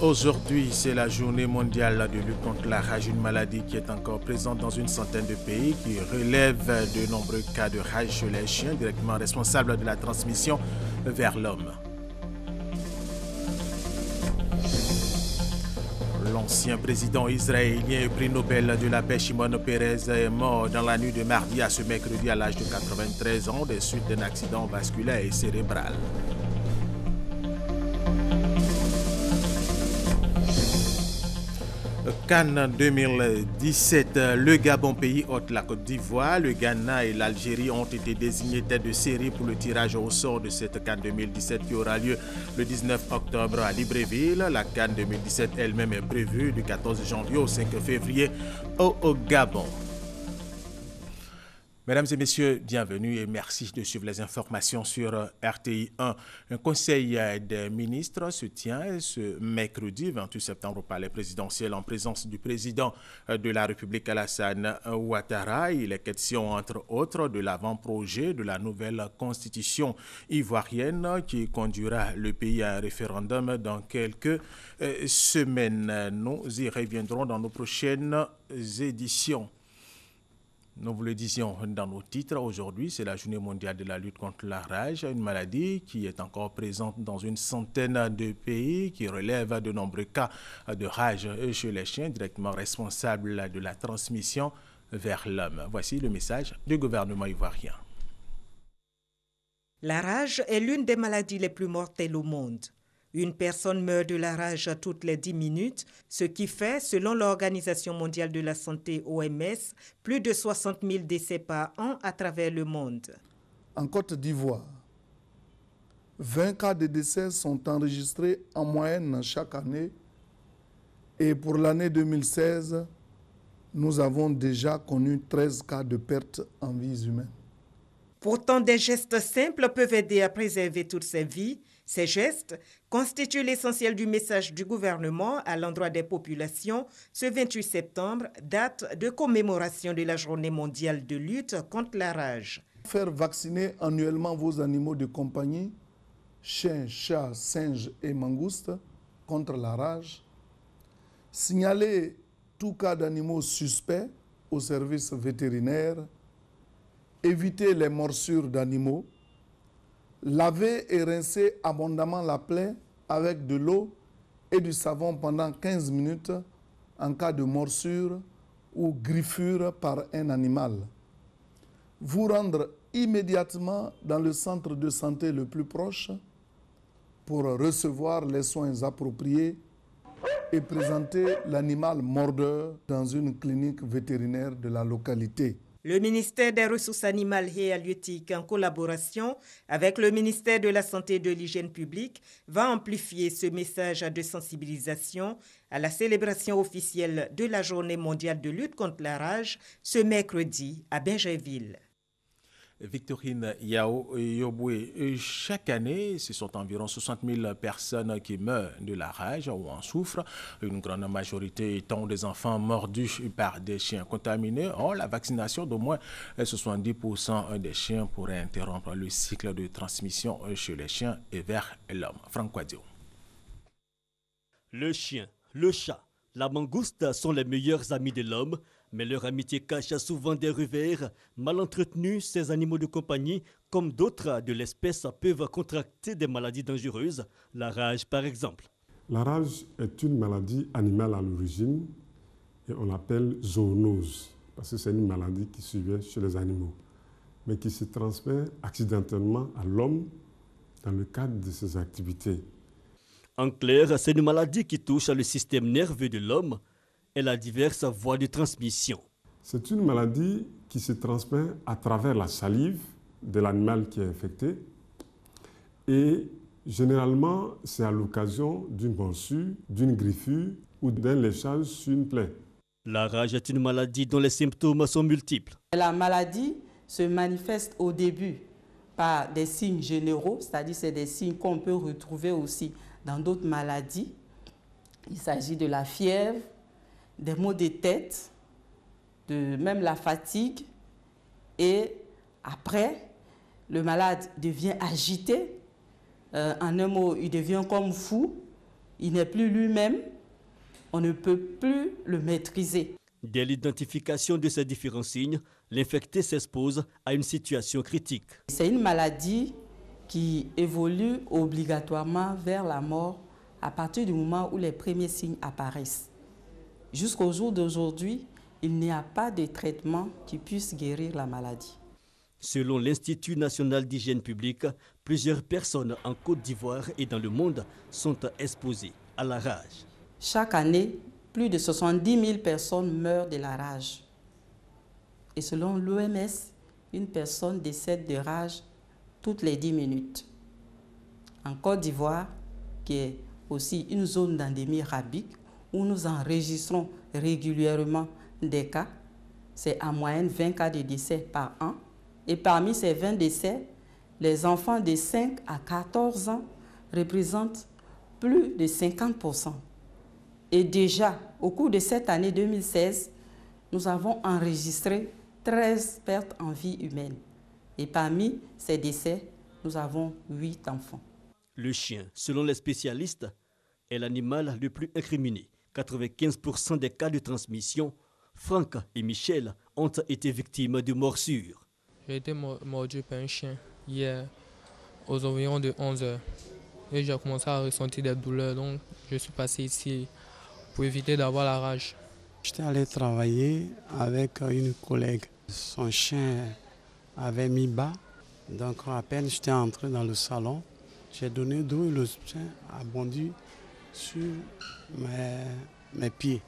Aujourd'hui, c'est la journée mondiale de lutte contre la rage, une maladie qui est encore présente dans une centaine de pays, qui relève de nombreux cas de rage chez les chiens, directement responsables de la transmission vers l'homme. L'ancien président israélien et prix Nobel de la paix Shimon Peres est mort dans la nuit de mardi à ce mercredi à l'âge de 93 ans des suites d'un accident vasculaire et cérébral. Cannes 2017, le Gabon, pays hôte la Côte d'Ivoire, le Ghana et l'Algérie ont été désignés tête de série pour le tirage au sort de cette Cannes 2017 qui aura lieu le 19 octobre à Libreville. La Cannes 2017 elle-même est prévue du 14 janvier au 5 février au Gabon. Mesdames et messieurs, bienvenue et merci de suivre les informations sur RTI 1. Un conseil des ministres se tient ce mercredi 28 septembre au palais présidentiel en présence du président de la République Alassane Ouattara. Il est question entre autres de l'avant-projet de la nouvelle constitution ivoirienne qui conduira le pays à un référendum dans quelques semaines. Nous y reviendrons dans nos prochaines éditions. Nous vous le disions dans nos titres, aujourd'hui c'est la journée mondiale de la lutte contre la rage, une maladie qui est encore présente dans une centaine de pays, qui relève de nombreux cas de rage chez les chiens, directement responsables de la transmission vers l'homme. Voici le message du gouvernement ivoirien. La rage est l'une des maladies les plus mortelles au monde. Une personne meurt de la rage toutes les 10 minutes, ce qui fait, selon l'Organisation mondiale de la santé OMS, plus de 60 000 décès par an à travers le monde. En Côte d'Ivoire, 20 cas de décès sont enregistrés en moyenne chaque année et pour l'année 2016, nous avons déjà connu 13 cas de perte en vies humaines. Pourtant, des gestes simples peuvent aider à préserver toutes ces vies. Ces gestes constituent l'essentiel du message du gouvernement à l'endroit des populations ce 28 septembre, date de commémoration de la Journée mondiale de lutte contre la rage. Faire vacciner annuellement vos animaux de compagnie, chiens, chats, singes et mangoustes, contre la rage. Signaler tout cas d'animaux suspects au service vétérinaire. Éviter les morsures d'animaux. Laver et rincer abondamment la plaie avec de l'eau et du savon pendant 15 minutes en cas de morsure ou griffure par un animal. Vous rendre immédiatement dans le centre de santé le plus proche pour recevoir les soins appropriés et présenter l'animal mordeur dans une clinique vétérinaire de la localité. Le ministère des Ressources animales et halieutiques, en collaboration avec le ministère de la Santé et de l'Hygiène publique, va amplifier ce message de sensibilisation à la célébration officielle de la Journée mondiale de lutte contre la rage ce mercredi à Bingerville. Victorine Yao-Yoboué, chaque année, ce sont environ 60 000 personnes qui meurent de la rage ou en souffrent, une grande majorité étant des enfants mordus par des chiens contaminés. Or, la vaccination d'au moins 70% des chiens pourrait interrompre le cycle de transmission chez les chiens et vers l'homme. Franck Quadio. Le chien, le chat, la mangouste sont les meilleurs amis de l'homme. Mais leur amitié cache souvent des revers. Mal entretenus, ces animaux de compagnie, comme d'autres de l'espèce, peuvent contracter des maladies dangereuses. La rage, par exemple. La rage est une maladie animale à l'origine et on l'appelle zoonose parce que c'est une maladie qui survient chez les animaux, mais qui se transmet accidentellement à l'homme dans le cadre de ses activités. En clair, c'est une maladie qui touche le système nerveux de l'homme. Elle a diverses voies de transmission. C'est une maladie qui se transmet à travers la salive de l'animal qui est infecté et généralement c'est à l'occasion d'une morsure, d'une griffure ou d'un léchage sur une plaie. La rage est une maladie dont les symptômes sont multiples. La maladie se manifeste au début par des signes généraux, c'est-à-dire c'est des signes qu'on peut retrouver aussi dans d'autres maladies. Il s'agit de la fièvre, des maux de tête, même la fatigue. Et après, le malade devient agité. En un mot, il devient comme fou. il n'est plus lui-même, on ne peut plus le maîtriser. Dès l'identification de ces différents signes, l'infecté s'expose à une situation critique. C'est une maladie qui évolue obligatoirement vers la mort à partir du moment où les premiers signes apparaissent. Jusqu'au jour d'aujourd'hui, il n'y a pas de traitement qui puisse guérir la maladie. Selon l'Institut national d'hygiène publique, plusieurs personnes en Côte d'Ivoire et dans le monde sont exposées à la rage. Chaque année, plus de 70 000 personnes meurent de la rage. Et selon l'OMS, une personne décède de rage toutes les 10 minutes. En Côte d'Ivoire, qui est aussi une zone d'endémie rabique, où nous enregistrons régulièrement des cas, c'est en moyenne 20 cas de décès par an. Et parmi ces 20 décès, les enfants de 5 à 14 ans représentent plus de 50%. Et déjà, au cours de cette année 2016, nous avons enregistré 13 pertes en vie humaine. Et parmi ces décès, nous avons 8 enfants. Le chien, selon les spécialistes, est l'animal le plus incriminé. 95% des cas de transmission, Franck et Michel ont été victimes de morsures. J'ai été mordu par un chien hier aux environs de 11 h. Et j'ai commencé à ressentir des douleurs, donc je suis passé ici pour éviter d'avoir la rage. J'étais allé travailler avec une collègue. Son chien avait mis bas, donc à peine j'étais entré dans le salon, j'ai donné d'eau et le chien a bondi sur mes pieds.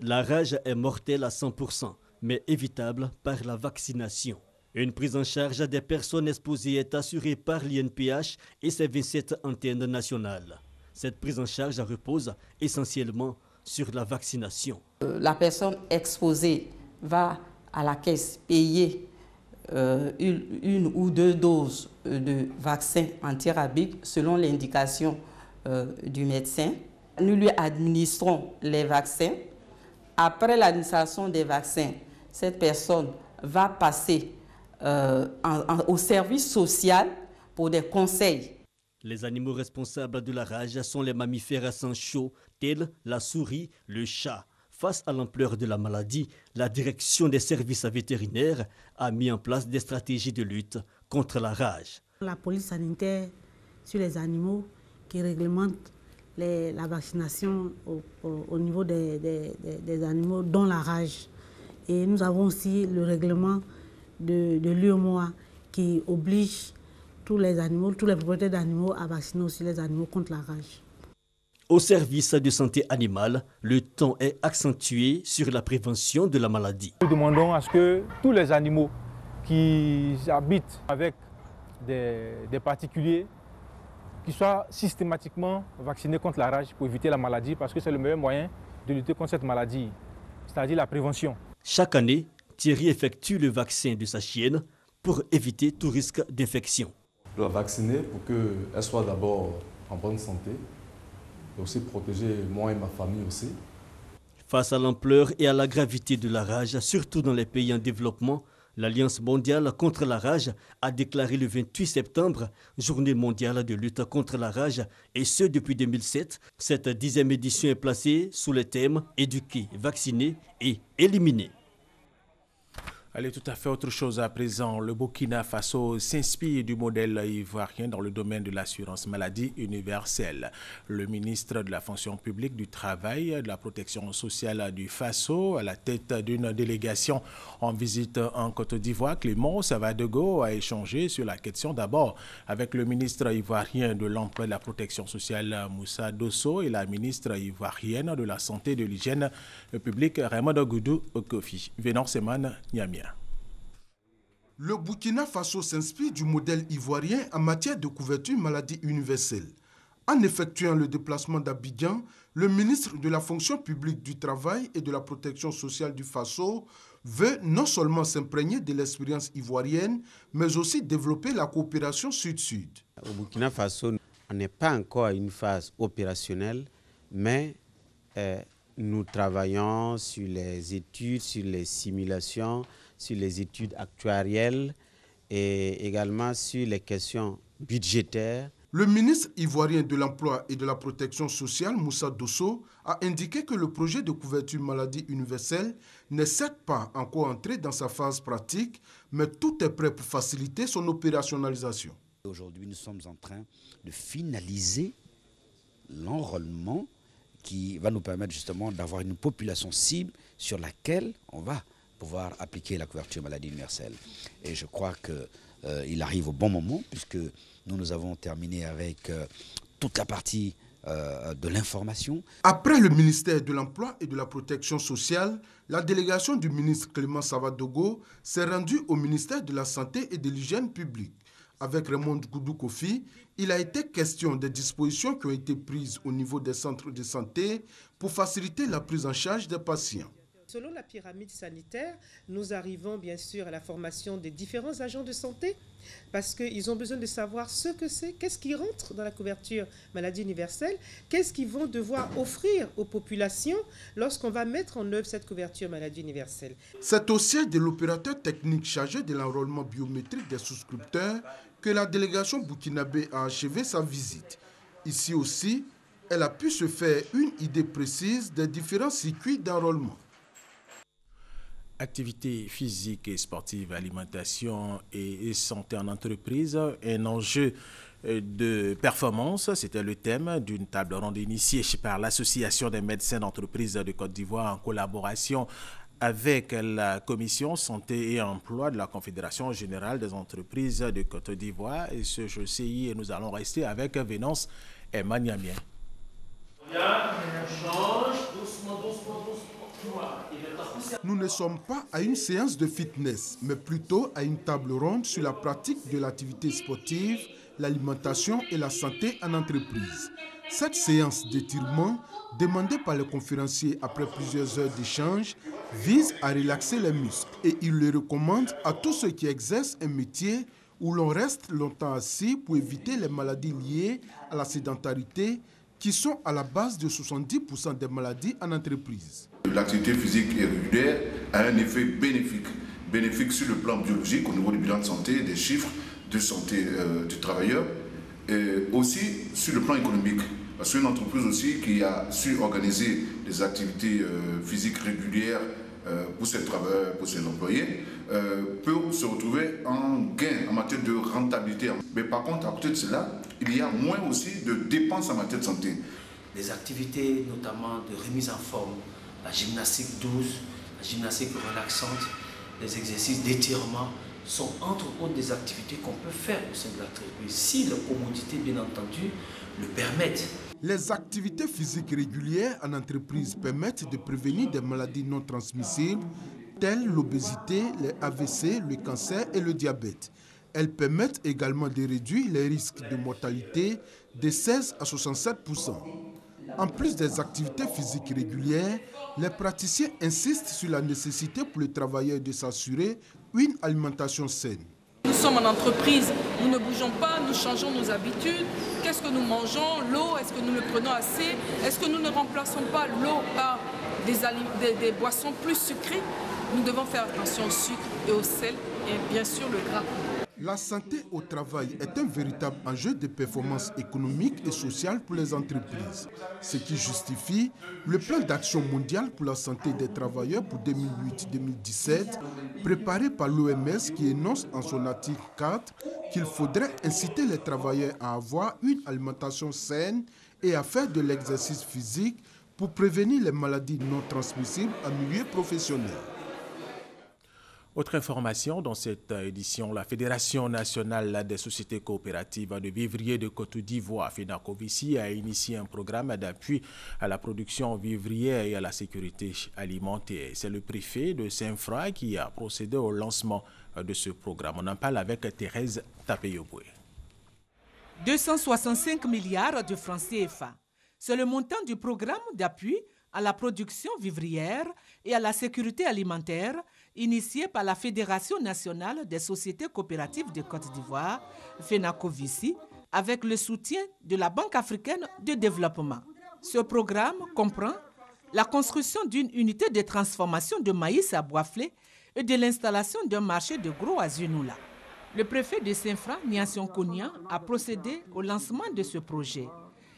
La rage est mortelle à 100%, mais évitable par la vaccination. Une prise en charge des personnes exposées est assurée par l'INPH et ses 27 antennes nationales. Cette prise en charge repose essentiellement sur la vaccination. La personne exposée va à la caisse payer une ou 2 doses de vaccin antirabique selon l'indication du médecin. Nous lui administrons les vaccins. Après l'administration des vaccins, cette personne va passer au service social pour des conseils. Les animaux responsables de la rage sont les mammifères à sang chaud, tels la souris, le chat. Face à l'ampleur de la maladie, la direction des services vétérinaires a mis en place des stratégies de lutte contre la rage. La police sanitaire sur les animaux qui réglemente la vaccination au niveau des animaux dont la rage. Et nous avons aussi le règlement de l'UEMOA qui oblige tous les propriétaires d'animaux à vacciner aussi les animaux contre la rage. Au service de santé animale, le temps est accentué sur la prévention de la maladie. Nous demandons à ce que tous les animaux qui habitent avec des particuliers qui soient systématiquement vaccinés contre la rage pour éviter la maladie, parce que c'est le meilleur moyen de lutter contre cette maladie, c'est-à-dire la prévention. Chaque année, Thierry effectue le vaccin de sa chienne pour éviter tout risque d'infection. Je dois vacciner pour qu'elle soit d'abord en bonne santé et aussi protéger moi et ma famille aussi. Face à l'ampleur et à la gravité de la rage, surtout dans les pays en développement, l'Alliance mondiale contre la rage a déclaré le 28 septembre Journée mondiale de lutte contre la rage, et ce depuis 2007. Cette 10e édition est placée sous le thème « Éduquer, vacciner et éliminer ». Allez, tout à fait autre chose à présent. Le Burkina Faso s'inspire du modèle ivoirien dans le domaine de l'assurance maladie universelle. Le ministre de la fonction publique, du travail, de la protection sociale du Faso, à la tête d'une délégation en visite en Côte d'Ivoire, Clément Savadogo, a échangé sur la question d'abord avec le ministre ivoirien de l'Emploi et de la protection sociale, Moussa Dosso, et la ministre ivoirienne de la Santé et de l'Hygiène publique, Raymond Goudou Kofi. Vénan Seman, Niamia. Le Burkina Faso s'inspire du modèle ivoirien en matière de couverture maladie universelle. En effectuant le déplacement d'Abidjan, le ministre de la fonction publique du travail et de la protection sociale du Faso veut non seulement s'imprégner de l'expérience ivoirienne, mais aussi développer la coopération sud-sud. Au Burkina Faso, on n'est pas encore à une phase opérationnelle, mais nous travaillons sur les études, sur les simulations, sur les études actuarielles et également sur les questions budgétaires Le ministre ivoirien de l'Emploi et de la Protection sociale, Moussa Dosso, a indiqué que le projet de couverture maladie universelle n'est certes pas encore entré dans sa phase pratique, mais tout est prêt pour faciliter son opérationnalisation. Aujourd'hui, nous sommes en train de finaliser l'enrôlement qui va nous permettre justement d'avoir une population cible sur laquelle on va pouvoir appliquer la couverture maladie universelle. Et je crois qu'il arrive au bon moment puisque nous avons terminé avec toute la partie de l'information. Après le ministère de l'Emploi et de la Protection sociale, la délégation du ministre Clément Savadogo s'est rendue au ministère de la Santé et de l'Hygiène publique. Avec Raymond Goudou Kofi, il a été question des dispositions qui ont été prises au niveau des centres de santé pour faciliter la prise en charge des patients. Selon la pyramide sanitaire, nous arrivons bien sûr à la formation des différents agents de santé parce qu'ils ont besoin de savoir ce que c'est, qu'est-ce qui rentre dans la couverture maladie universelle, qu'est-ce qu'ils vont devoir offrir aux populations lorsqu'on va mettre en œuvre cette couverture maladie universelle. C'est au siège de l'opérateur technique chargé de l'enrôlement biométrique des souscripteurs que la délégation burkinabé a achevé sa visite. Ici aussi, elle a pu se faire une idée précise des différents circuits d'enrôlement. Activité physique et sportive, alimentation et santé en entreprise, un enjeu de performance, c'était le thème d'une table ronde initiée par l'Association des médecins d'entreprise de Côte d'Ivoire en collaboration avec la Commission Santé et Emploi de la Confédération Générale des Entreprises de Côte d'Ivoire. Et ce JCI, nous allons rester avec Vénance et Maniamien. Nous ne sommes pas à une séance de fitness, mais plutôt à une table ronde sur la pratique de l'activité sportive, l'alimentation et la santé en entreprise. Cette séance d'étirement, demandée par le conférencier après plusieurs heures d'échange, vise à relaxer les muscles et il le recommande à tous ceux qui exercent un métier où l'on reste longtemps assis pour éviter les maladies liées à la sédentarité qui sont à la base de 70% des maladies en entreprise. L'activité physique et régulière a un effet bénéfique sur le plan biologique au niveau du bilan de santé, des chiffres de santé du travailleur, et aussi sur le plan économique. Parce qu'une entreprise aussi qui a su organiser des activités physiques régulières pour ses travailleurs, pour ses employés, peut se retrouver en gain en matière de rentabilité. Mais par contre, à côté de cela, il y a moins aussi de dépenses en matière de santé. Des activités notamment de remise en forme, la gymnastique douce, la gymnastique relaxante, les exercices d'étirement sont entre autres des activités qu'on peut faire au sein de l'entreprise si les commodités bien entendu le permettent. Les activités physiques régulières en entreprise permettent de prévenir des maladies non transmissibles telles l'obésité, les AVC, le cancer et le diabète. Elles permettent également de réduire les risques de mortalité de 16 à 67%. En plus des activités physiques régulières, les praticiens insistent sur la nécessité pour les travailleurs de s'assurer une alimentation saine. Nous sommes en entreprise, nous ne bougeons pas, nous changeons nos habitudes. Qu'est-ce que nous mangeons? L'eau, est-ce que nous le prenons assez? Est-ce que nous ne remplaçons pas l'eau par des boissons plus sucrées? Nous devons faire attention au sucre et au sel et bien sûr le gras. La santé au travail est un véritable enjeu de performance économique et sociale pour les entreprises, ce qui justifie le plan d'action mondial pour la santé des travailleurs pour 2008-2017, préparé par l'OMS qui énonce en son article 4 qu'il faudrait inciter les travailleurs à avoir une alimentation saine et à faire de l'exercice physique pour prévenir les maladies non transmissibles en milieu professionnel. Autre information dans cette édition, la Fédération nationale des sociétés coopératives de vivriers de Côte d'Ivoire, FENACOVICI, a initié un programme d'appui à la production vivrière et à la sécurité alimentaire. C'est le préfet de Saint-Fra qui a procédé au lancement de ce programme. On en parle avec Thérèse Tapeyoboué. 265 milliards de francs CFA. C'est le montant du programme d'appui à la production vivrière et à la sécurité alimentaire initié par la Fédération nationale des sociétés coopératives de Côte d'Ivoire, FENACOVICI, avec le soutien de la Banque africaine de développement. Ce programme comprend la construction d'une unité de transformation de maïs à Boisflé et de l'installation d'un marché de gros à Zunula. Le préfet de Saint-Fra, Niansion Konia, a procédé au lancement de ce projet.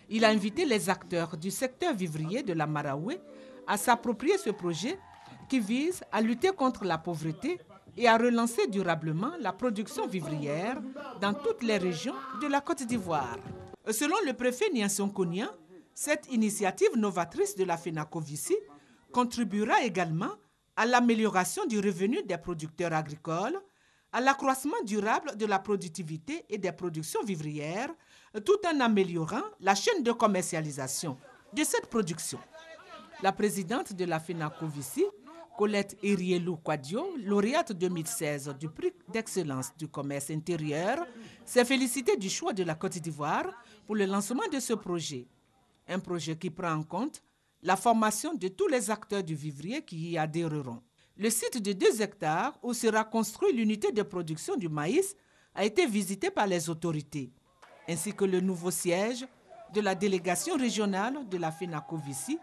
Il a invité les acteurs du secteur vivrier de la Maraoué à s'approprier ce projet qui vise à lutter contre la pauvreté et à relancer durablement la production vivrière dans toutes les régions de la Côte d'Ivoire. Selon le préfet Niansion Konia, cette initiative novatrice de la FENACOVICI contribuera également à l'amélioration du revenu des producteurs agricoles, à l'accroissement durable de la productivité et des productions vivrières, tout en améliorant la chaîne de commercialisation de cette production. La présidente de la FENACOVICI, Colette Irielou Kwadio, lauréate 2016 du prix d'excellence du commerce intérieur, s'est félicitée du choix de la Côte d'Ivoire pour le lancement de ce projet. Un projet qui prend en compte la formation de tous les acteurs du vivrier qui y adhéreront. Le site de 2 hectares où sera construite l'unité de production du maïs a été visité par les autorités, ainsi que le nouveau siège de la délégation régionale de la FENACOVICI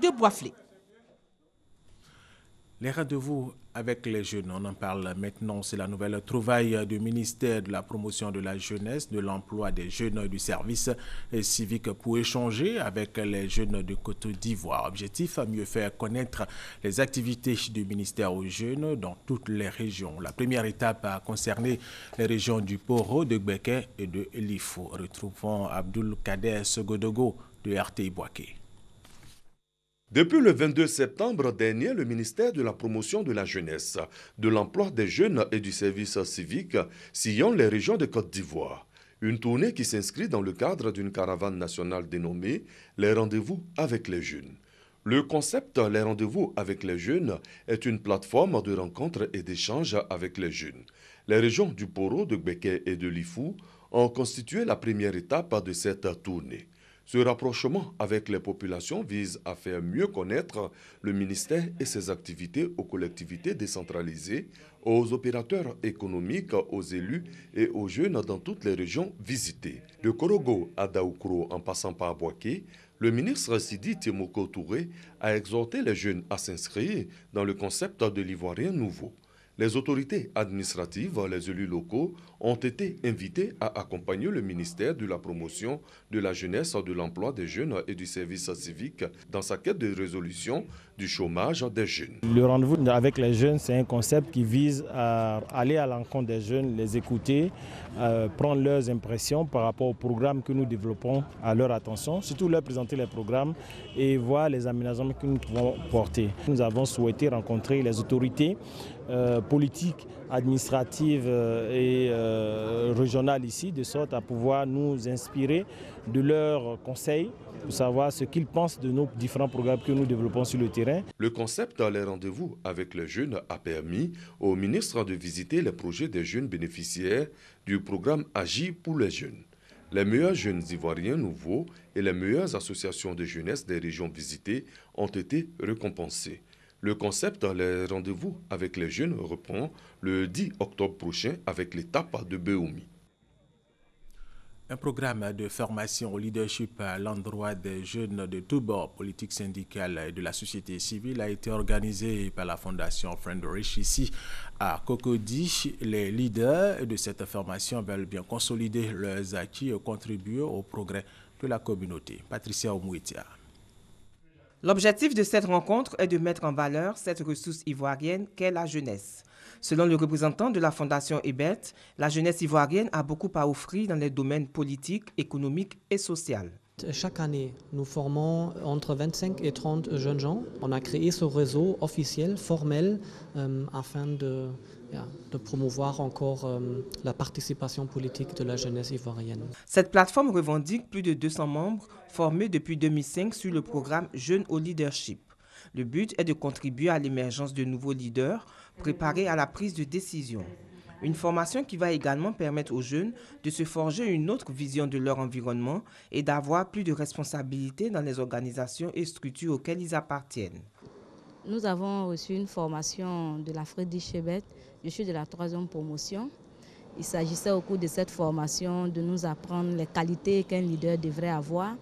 de Boisflé. Les rendez-vous avec les jeunes, on en parle maintenant. C'est la nouvelle trouvaille du ministère de la promotion de la jeunesse, de l'emploi des jeunes et du service civique pour échanger avec les jeunes de Côte d'Ivoire. Objectif, mieux faire connaître les activités du ministère aux jeunes dans toutes les régions. La première étape a concerné les régions du Poro, de Gbeke et de Lifou. Retrouvons Abdoul Kader Segodogo de RTI Boaké. Depuis le 22 septembre dernier, le ministère de la promotion de la jeunesse, de l'emploi des jeunes et du service civique sillonne les régions de Côte d'Ivoire. Une tournée qui s'inscrit dans le cadre d'une caravane nationale dénommée « Les rendez-vous avec les jeunes ». Le concept « Les rendez-vous avec les jeunes » est une plateforme de rencontres et d'échanges avec les jeunes. Les régions du Poro, de Gbeke et de Lifou ont constitué la première étape de cette tournée. Ce rapprochement avec les populations vise à faire mieux connaître le ministère et ses activités aux collectivités décentralisées, aux opérateurs économiques, aux élus et aux jeunes dans toutes les régions visitées. De Korogo à Daoukro en passant par Boaké, le ministre Sidi Temoko Touré a exhorté les jeunes à s'inscrire dans le concept de l'Ivoirien nouveau. Les autorités administratives, les élus locaux ont été invités à accompagner le ministère de la promotion de la jeunesse, de l'emploi des jeunes et du service civique dans sa quête de résolution du chômage des jeunes. Le rendez-vous avec les jeunes, c'est un concept qui vise à aller à l'encontre des jeunes, les écouter, prendre leurs impressions par rapport au programme que nous développons à leur attention, surtout leur présenter les programmes et voir les aménagements que nous pouvons porter. Nous avons souhaité rencontrer les autorités politiques, administratives et régionales ici, de sorte à pouvoir nous inspirer de leurs conseils pour savoir ce qu'ils pensent de nos différents programmes que nous développons sur le terrain. Le concept Les rendez-vous avec les jeunes a permis au ministre de visiter les projets des jeunes bénéficiaires du programme Agir pour les jeunes. Les meilleurs jeunes ivoiriens nouveaux et les meilleures associations de jeunesse des régions visitées ont été récompensés. Le concept Les rendez-vous avec les jeunes reprend le 10 octobre prochain avec l'étape de Béoumi. Un programme de formation au leadership à l'endroit des jeunes de tous bords, politiques, syndicales et de la société civile a été organisé par la fondation Friendrich ici à Cocody. Les leaders de cette formation veulent bien consolider leurs acquis et contribuer au progrès de la communauté. Patricia Omouetia. L'objectif de cette rencontre est de mettre en valeur cette ressource ivoirienne qu'est la jeunesse. Selon le représentant de la Fondation Ebert, la jeunesse ivoirienne a beaucoup à offrir dans les domaines politiques, économiques et sociaux. Chaque année, nous formons entre 25 et 30 jeunes gens. On a créé ce réseau officiel, formel, afin de promouvoir encore la participation politique de la jeunesse ivoirienne. Cette plateforme revendique plus de 200 membres formés depuis 2005 sur le programme Jeunes au leadership. Le but est de contribuer à l'émergence de nouveaux leaders préparés à la prise de décision. Une formation qui va également permettre aux jeunes de se forger une autre vision de leur environnement et d'avoir plus de responsabilités dans les organisations et structures auxquelles ils appartiennent. Nous avons reçu une formation de la Friedrich Ebert. Je suis de la 3e promotion. Il s'agissait au cours de cette formation de nous apprendre les qualités qu'un leader devrait avoir,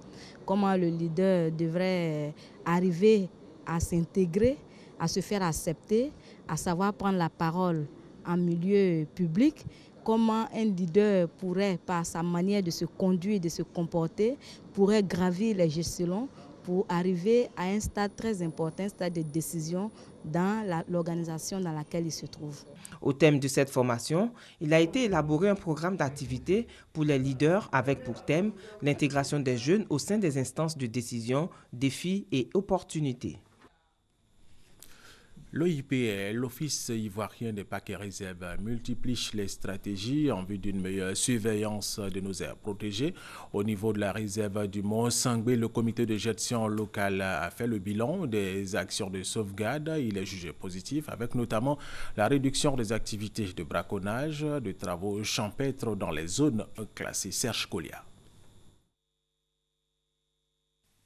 comment le leader devrait arriver à s'intégrer, à se faire accepter, à savoir prendre la parole en milieu public, comment un leader pourrait, par sa manière de se conduire, de se comporter, pourrait gravir les échelons pour arriver à un stade très important, un stade de décision dans l'organisation dans laquelle il se trouve. Au thème de cette formation, il a été élaboré un programme d'activité pour les leaders avec pour thème l'intégration des jeunes au sein des instances de décision, défis et opportunités. L'OIPR, l'Office ivoirien des parcs et réserves, multiplie les stratégies en vue d'une meilleure surveillance de nos aires protégées. Au niveau de la réserve du Mont-Sangbé, le comité de gestion local a fait le bilan des actions de sauvegarde. Il est jugé positif, avec notamment la réduction des activités de braconnage, de travaux champêtres dans les zones classées. Serge Colliat.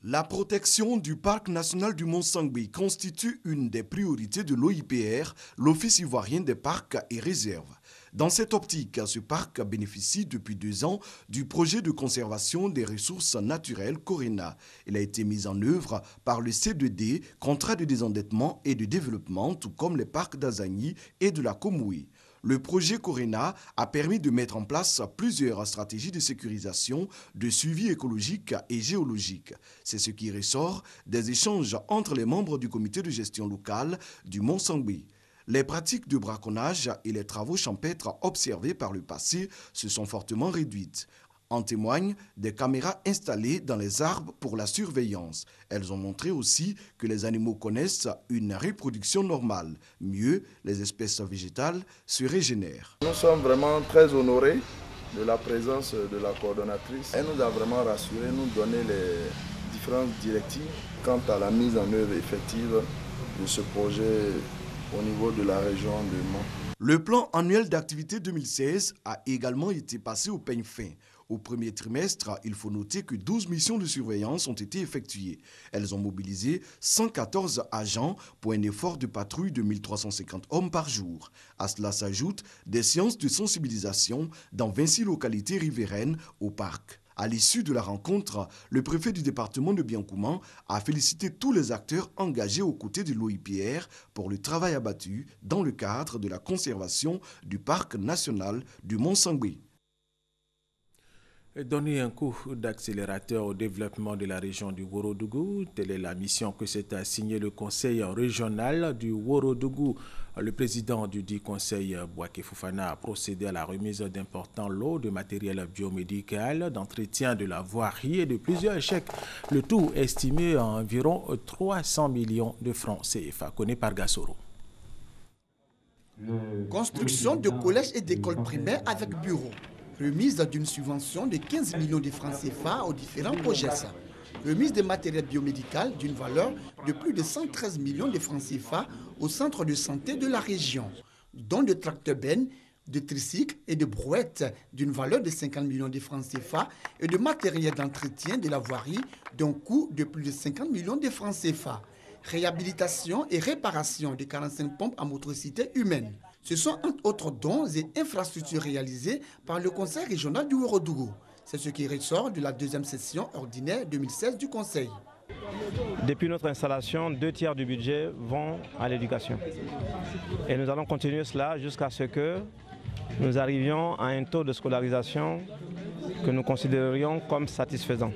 La protection du parc national du Mont-Sangbé constitue une des priorités de l'OIPR, l'Office ivoirien des parcs et réserves. Dans cette optique, ce parc bénéficie depuis 2 ans du projet de conservation des ressources naturelles Corena. Il a été mis en œuvre par le C2D, contrat de désendettement et de développement, tout comme les parcs d'Azagny et de la Komoué. Le projet Corena a permis de mettre en place plusieurs stratégies de sécurisation, de suivi écologique et géologique. C'est ce qui ressort des échanges entre les membres du comité de gestion locale du Mont-Sangbé. Les pratiques de braconnage et les travaux champêtres observés par le passé se sont fortement réduites. En témoignent des caméras installées dans les arbres pour la surveillance. Elles ont montré aussi que les animaux connaissent une reproduction normale. Mieux, les espèces végétales se régénèrent. Nous sommes vraiment très honorés de la présence de la coordonnatrice. Elle nous a vraiment rassurés, nous donné les différentes directives quant à la mise en œuvre effective de ce projet au niveau de la région de Mont. Le plan annuel d'activité 2016 a également été passé au peigne fin. Au premier trimestre, il faut noter que 12 missions de surveillance ont été effectuées. Elles ont mobilisé 114 agents pour un effort de patrouille de 1350 hommes par jour. À cela s'ajoutent des séances de sensibilisation dans 26 localités riveraines au parc. À l'issue de la rencontre, le préfet du département de Biankouman a félicité tous les acteurs engagés aux côtés de l'OIPR pour le travail abattu dans le cadre de la conservation du parc national du Mont-Sangbé. Donner un coup d'accélérateur au développement de la région du Ourodougou, telle est la mission que s'est assigné le conseil régional du Ourodougou. Le président du dit conseil, Bouaké Fofana, a procédé à la remise d'importants lots de matériel biomédical, d'entretien de la voirie et de plusieurs chèques. Le tout estimé à environ 300 millions de francs CFA, connu par Gassoro. Construction de collèges et d'écoles primaires avec bureaux. Remise d'une subvention de 15 millions de francs CFA aux différents projets. Remise de matériel biomédical d'une valeur de plus de 113 millions de francs CFA au centre de santé de la région. Don de tracteurs-bennes, de tricycles et de brouettes d'une valeur de 50 millions de francs CFA et de matériel d'entretien de la voirie d'un coût de plus de 50 millions de francs CFA. Réhabilitation et réparation de 45 pompes à motricité humaine. Ce sont entre autres dons et infrastructures réalisés par le Conseil régional du Ourodougou. C'est ce qui ressort de la deuxième session ordinaire 2016 du Conseil. Depuis notre installation, 2 tiers du budget vont à l'éducation. Et nous allons continuer cela jusqu'à ce que nous arrivions à un taux de scolarisation que nous considérions comme satisfaisant.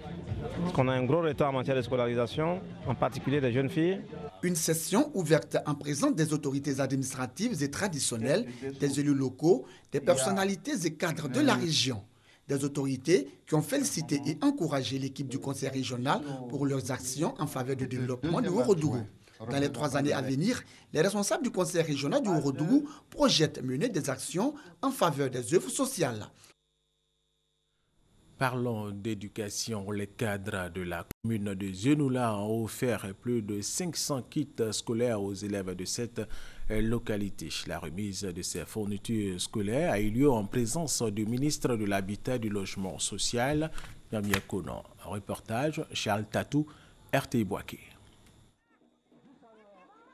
Parce qu'on a un gros retard en matière de scolarisation, en particulier des jeunes filles. Une session ouverte en présence des autorités administratives et traditionnelles, des élus locaux, des personnalités et cadres de la région. Des autorités qui ont félicité et encouragé l'équipe du conseil régional pour leurs actions en faveur du développement du Ourodougou. Dans les 3 années à venir, les responsables du conseil régional du Ourodougou projettent mener des actions en faveur des œuvres sociales. Parlons d'éducation. Les cadres de la commune de Zenoula ont offert plus de 500 kits scolaires aux élèves de cette localité. La remise de ces fournitures scolaires a eu lieu en présence du ministre de l'Habitat et du Logement Social, Yamia Konan. Reportage, Charles Tatou, RTI Bouaké.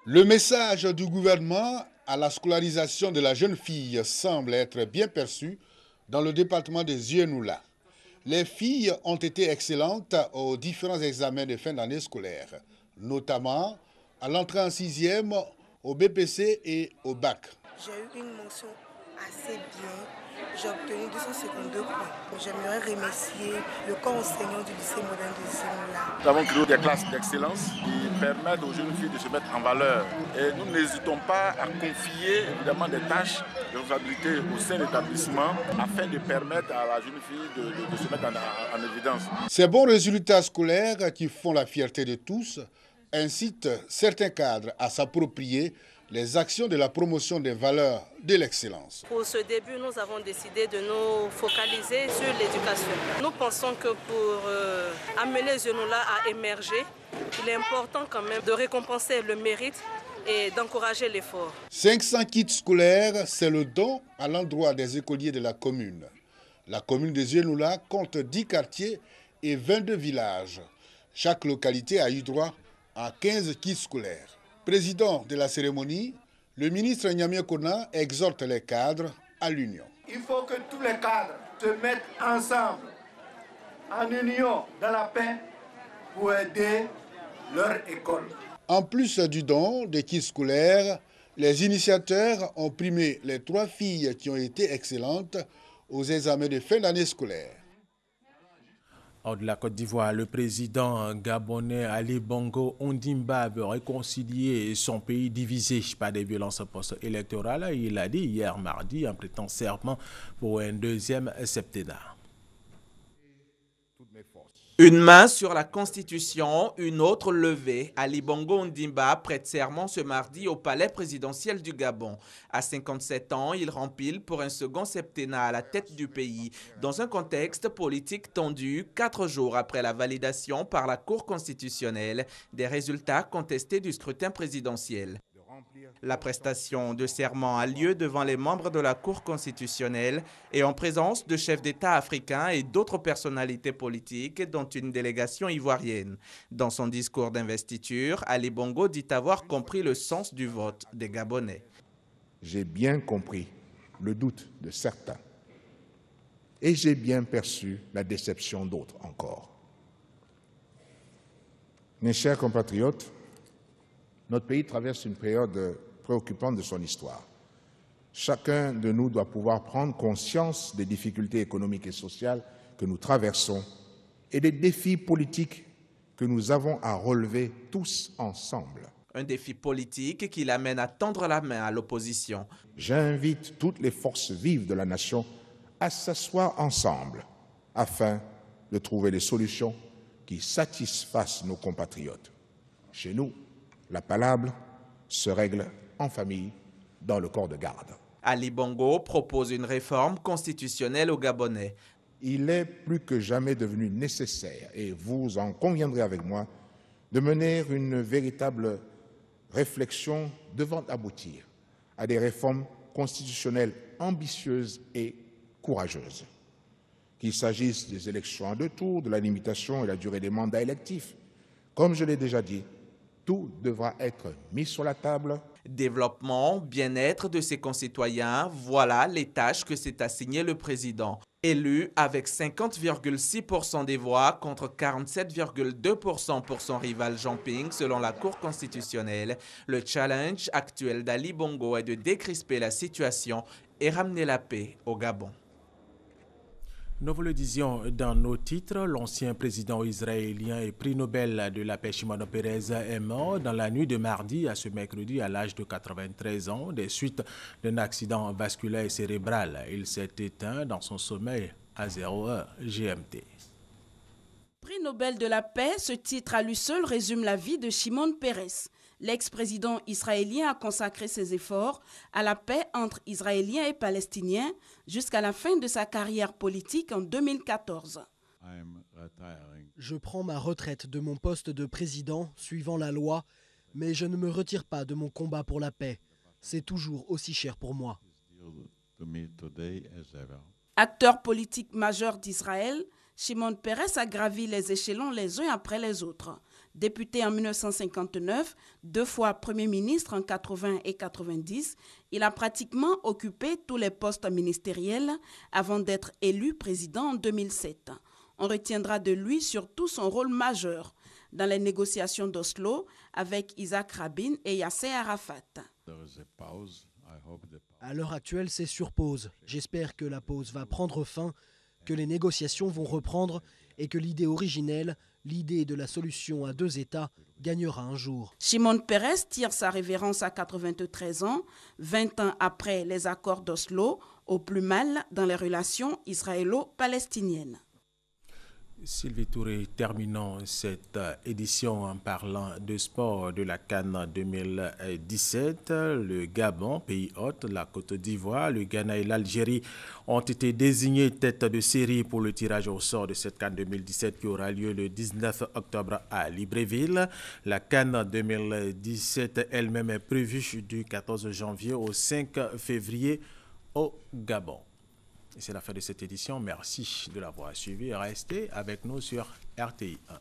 Le message du gouvernement à la scolarisation de la jeune fille semble être bien perçu dans le département de Zenoula. Les filles ont été excellentes aux différents examens de fin d'année scolaire, notamment à l'entrée en 6e, au BPC et au bac. J'ai eu une mention assez bien. J'ai obtenu 252 points. J'aimerais remercier le corps enseignant du lycée moderne de Zinoula. Nous avons créé des classes d'excellence qui permettent aux jeunes filles de se mettre en valeur. Et nous n'hésitons pas à confier évidemment des tâches de responsabilité au sein de l'établissement afin de permettre à la jeune fille de se mettre en évidence. Ces bons résultats scolaires qui font la fierté de tous incitent certains cadres à s'approprier les actions de la promotion des valeurs de l'excellence. Pour ce début, nous avons décidé de nous focaliser sur l'éducation. Nous pensons que pour amener Zenoula à émerger, il est important quand même de récompenser le mérite et d'encourager l'effort. 500 kits scolaires, c'est le don à l'endroit des écoliers de la commune. La commune de Zenoula compte 10 quartiers et 22 villages. Chaque localité a eu droit à 15 kits scolaires. Président de la cérémonie, le ministre Nyamie Kona exhorte les cadres à l'union. Il faut que tous les cadres se mettent ensemble, en union, dans la paix, pour aider leur école. En plus du don des kits scolaires, les initiateurs ont primé les 3 filles qui ont été excellentes aux examens de fin d'année scolaire. Hors de la Côte d'Ivoire, le président gabonais Ali Bongo Ondimba veut réconcilier son pays divisé par des violences post-électorales. Il l'a dit hier mardi en prêtant serment pour un 2e septennat. Une main sur la Constitution, une autre levée. Ali Bongo Ondimba prête serment ce mardi au palais présidentiel du Gabon. À 57 ans, il rempile pour un second septennat à la tête du pays, dans un contexte politique tendu 4 jours après la validation par la Cour constitutionnelle des résultats contestés du scrutin présidentiel. La prestation de serment a lieu devant les membres de la Cour constitutionnelle et en présence de chefs d'État africains et d'autres personnalités politiques, dont une délégation ivoirienne. Dans son discours d'investiture, Ali Bongo dit avoir compris le sens du vote des Gabonais. J'ai bien compris le doute de certains et j'ai bien perçu la déception d'autres encore. Mes chers compatriotes, notre pays traverse une période préoccupante de son histoire. Chacun de nous doit pouvoir prendre conscience des difficultés économiques et sociales que nous traversons et des défis politiques que nous avons à relever tous ensemble. Un défi politique qui l'amène à tendre la main à l'opposition. J'invite toutes les forces vives de la nation à s'asseoir ensemble afin de trouver des solutions qui satisfassent nos compatriotes. Chez nous, la palabre se règle en famille, dans le corps de garde. Ali Bongo propose une réforme constitutionnelle au Gabonais. Il est plus que jamais devenu nécessaire, et vous en conviendrez avec moi, de mener une véritable réflexion devant aboutir à des réformes constitutionnelles ambitieuses et courageuses. Qu'il s'agisse des élections à 2 tours, de la limitation et la durée des mandats électifs. Comme je l'ai déjà dit, tout devra être mis sur la table. Développement, bien-être de ses concitoyens, voilà les tâches que s'est assigné le président. Élu avec 50,6% des voix contre 47,2% pour son rival Jean Ping selon la Cour constitutionnelle, le challenge actuel d'Ali Bongo est de décrisper la situation et ramener la paix au Gabon. Nous vous le disions dans nos titres, l'ancien président israélien et prix Nobel de la paix Shimon Peres est mort dans la nuit de mardi à ce mercredi à l'âge de 93 ans des suites d'un accident vasculaire cérébral. Il s'est éteint dans son sommeil à 0h GMT. Prix Nobel de la paix, ce titre à lui seul résume la vie de Shimon Peres. L'ex-président israélien a consacré ses efforts à la paix entre Israéliens et Palestiniens jusqu'à la fin de sa carrière politique en 2014. Je prends ma retraite de mon poste de président suivant la loi, mais je ne me retire pas de mon combat pour la paix. C'est toujours aussi cher pour moi. Acteur politique majeur d'Israël, Shimon Peres a gravi les échelons les uns après les autres. Député en 1959, 2 fois Premier ministre en 80 et 90, il a pratiquement occupé tous les postes ministériels avant d'être élu président en 2007. On retiendra de lui surtout son rôle majeur dans les négociations d'Oslo avec Isaac Rabin et Yasser Arafat. À l'heure actuelle, c'est sur pause. J'espère que la pause va prendre fin, que les négociations vont reprendre et que l'idée originelle, l'idée de la solution à 2 États, gagnera un jour. Shimon Peres tire sa révérence à 93 ans, 20 ans après les accords d'Oslo, au plus mal dans les relations israélo-palestiniennes. Sylvie Touré, terminons cette édition en parlant de sport de la CAN 2017. Le Gabon, pays hôte, la Côte d'Ivoire, le Ghana et l'Algérie ont été désignés tête de série pour le tirage au sort de cette CAN 2017 qui aura lieu le 19 octobre à Libreville. La CAN 2017 elle-même est prévue du 14 janvier au 5 février au Gabon. Et c'est la fin de cette édition. Merci de l'avoir suivi. Restez avec nous sur RTI 1.